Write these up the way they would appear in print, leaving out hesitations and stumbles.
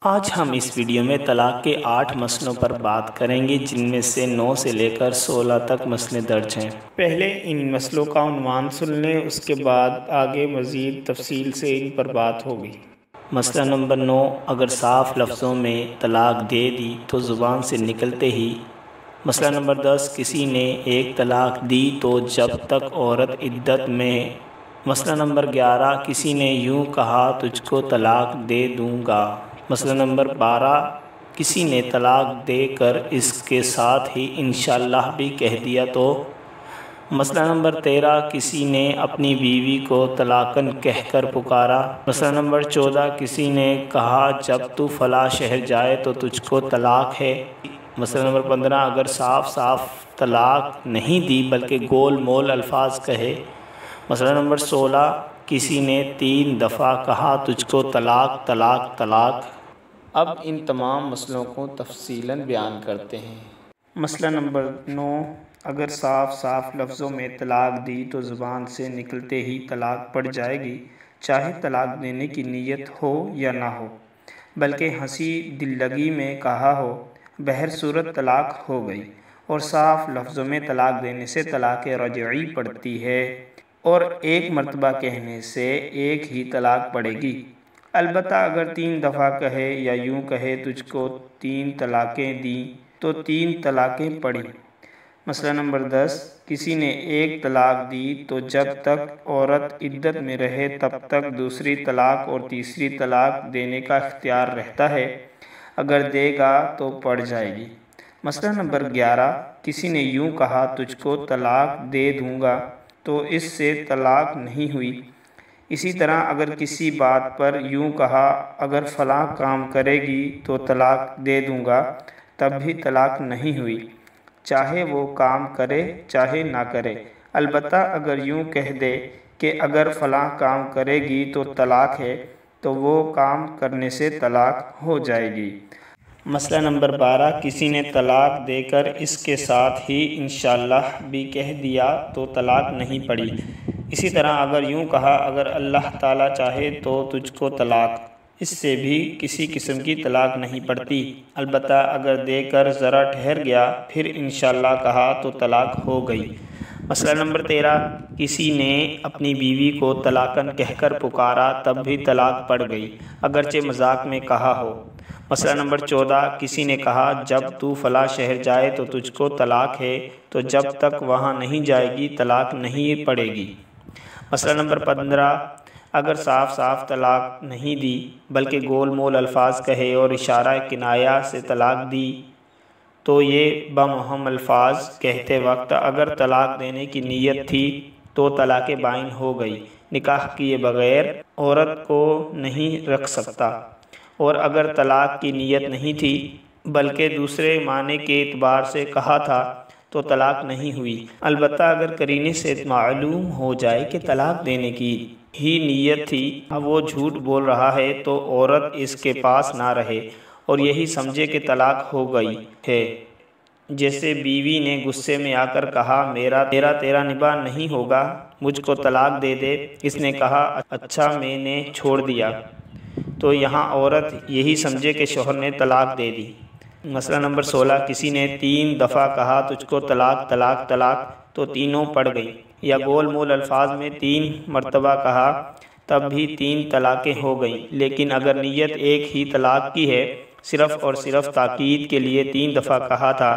آج ہم اس ویڈیو میں طلاق کے 8 مسئلوں پر بات کریں گے، جن میں سے 9 سے لے کر 16 تک مسئلے درج ہیں۔ پہلے ان مسئلوں کا عنوان سن لیں، اس کے بعد آگے مزید تفصیل سے ان پر بات ہوگی۔ مسئلہ نمبر 9، اگر صاف لفظوں میں طلاق دے دی تو زبان سے نکلتے ہی۔ مسئلہ نمبر 10، کسی نے ایک طلاق دی تو جب تک عورت عدت میں۔ مسئلہ نمبر 11، کسی نے یوں کہا تجھ کو طلاق دے دوں گا۔ مسئلہ نمبر 12، کسی نے طلاق دے کر اس کے ساتھ ہی انشاءاللہ بھی کہہ دیا تو۔ مسئلہ نمبر 13، کسی نے اپنی بیوی کو طلاقاً کہہ کر پکارا۔ مسئلہ نمبر 14، کسی نے کہا جب تو فلاں شہر جائے تو تجھ کو طلاق ہے۔ مسئلہ نمبر 15، اگر صاف طلاق نہیں دی بلکہ گول مول الفاظ کہے۔ مسئلہ نمبر 16، کسی نے 3 دفعہ کہا تجھ کو طلاق طلاق طلاق۔ اب ان تمام مسئلوں کو تفصیلاً بیان کرتے ہیں۔ مسئلہ نمبر 9، اگر صاف لفظوں میں طلاق دی تو زبان سے نکلتے ہی طلاق پڑ جائے گی، چاہے طلاق دینے کی نیت ہو یا نہ ہو، بلکہ ہنسی دل لگی میں کہا ہو، بہر صورت طلاق ہو گئی۔ اور صاف لفظوں میں طلاق دینے سے طلاق رجعی پڑتی ہے، اور ایک مرتبہ کہنے سے ایک ہی طلاق پڑے گی۔ البتہ اگر 3 دفعہ کہے یا یوں کہے تجھ کو 3 طلاقیں دیں تو 3 طلاقیں پڑیں۔ مسئلہ نمبر 10، کسی نے ایک طلاق دی تو جب تک عورت عدت میں رہے تب تک دوسری طلاق اور تیسری طلاق دینے کا اختیار رہتا ہے، اگر دے گا تو پڑ جائے گی۔ مسئلہ نمبر 11، کسی نے یوں کہا تجھ کو طلاق دے دوں گا تو اس سے طلاق نہیں ہوئی۔ اسی طرح اگر کسی بات پر یوں کہا اگر فلاں کام کرے گی تو طلاق دے دوں گا، تب بھی طلاق نہیں ہوئی، چاہے وہ کام کرے چاہے نہ کرے۔ البتہ اگر یوں کہہ دے کہ اگر فلاں کام کرے گی تو طلاق ہے، تو وہ کام کرنے سے طلاق ہو جائے گی۔ مسئلہ نمبر 12، کسی نے طلاق دے کر اس کے ساتھ ہی انشاءاللہ بھی کہہ دیا تو طلاق نہیں پڑی۔ اسی طرح اگر یوں کہا اگر اللہ تعالیٰ چاہے تو تجھ کو طلاق، اس سے بھی کسی قسم کی طلاق نہیں پڑتی۔ البتہ اگر دے کر ذرا ٹھہر گیا پھر انشاءاللہ کہا تو طلاق ہو گئی۔ مسئلہ نمبر 13، کسی نے اپنی بیوی کو طلاقاً کہہ کر پکارا تب بھی طلاق پڑ گئی، اگرچہ مذاق میں کہا ہو۔ مسئلہ نمبر 14، کسی نے کہا جب تو فلاں شہر جائے تو تجھ کو طلاق ہے، تو جب تک وہاں نہیں جائے گی طلاق نہیں پڑے گی۔ مسئلہ نمبر 15، اگر صاف طلاق نہیں دی بلکہ گول مول الفاظ کہے اور اشارہ کنایہ سے طلاق دی، تو یہ بمہم الفاظ کہتے وقت اگر طلاق دینے کی نیت تھی تو طلاق بائن ہو گئی، نکاح کیے بغیر عورت کو نہیں رکھ سکتا۔ اور اگر طلاق کی نیت نہیں تھی بلکہ دوسرے معنی کے اعتبار سے کہا تھا تو طلاق نہیں ہوئی۔ البتہ اگر قرینے سے معلوم ہو جائے کہ طلاق دینے کی ہی نیت تھی، وہ جھوٹ بول رہا ہے تو عورت اس کے پاس نہ رہے اور یہی سمجھے کہ طلاق ہو گئی ہے۔ جیسے بیوی نے غصے میں آ کر کہا میرا تیرا نباہ نہیں ہوگا، مجھ کو طلاق دے دے۔ اس نے کہا اچھا میں نے چھوڑ دیا، تو یہاں عورت یہی سمجھے کہ شوہر نے طلاق دے دی۔ مسئلہ نمبر 16، کسی نے 3 دفعہ کہا تجھ کو طلاق طلاق طلاق تو تینوں پڑ گئی، یا گول مول الفاظ میں 3 مرتبہ کہا تب بھی 3 طلاقیں ہو گئیں، لیکن اگر نیت ایک ہی طلاق کی ہے، صرف اور صرف تاکید کے لیے 3 دفعہ کہا تھا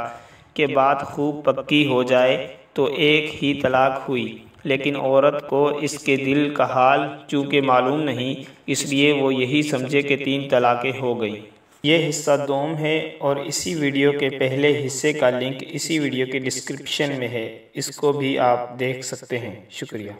کہ بات خوب پکی ہو جائے، تو ایک ہی طلاق ہوئی، لیکن عورت کو اس کے دل کا حال چونکہ معلوم نہیں، اس لیے وہ یہی سمجھے کہ 3 طلاقیں ہو گئیں۔ یہ حصہ دوم ہے اور اسی ویڈیو کے پہلے حصے کا لنک اسی ویڈیو کے ڈسکرپشن میں ہے، اس کو بھی آپ دیکھ سکتے ہیں۔ شکریہ۔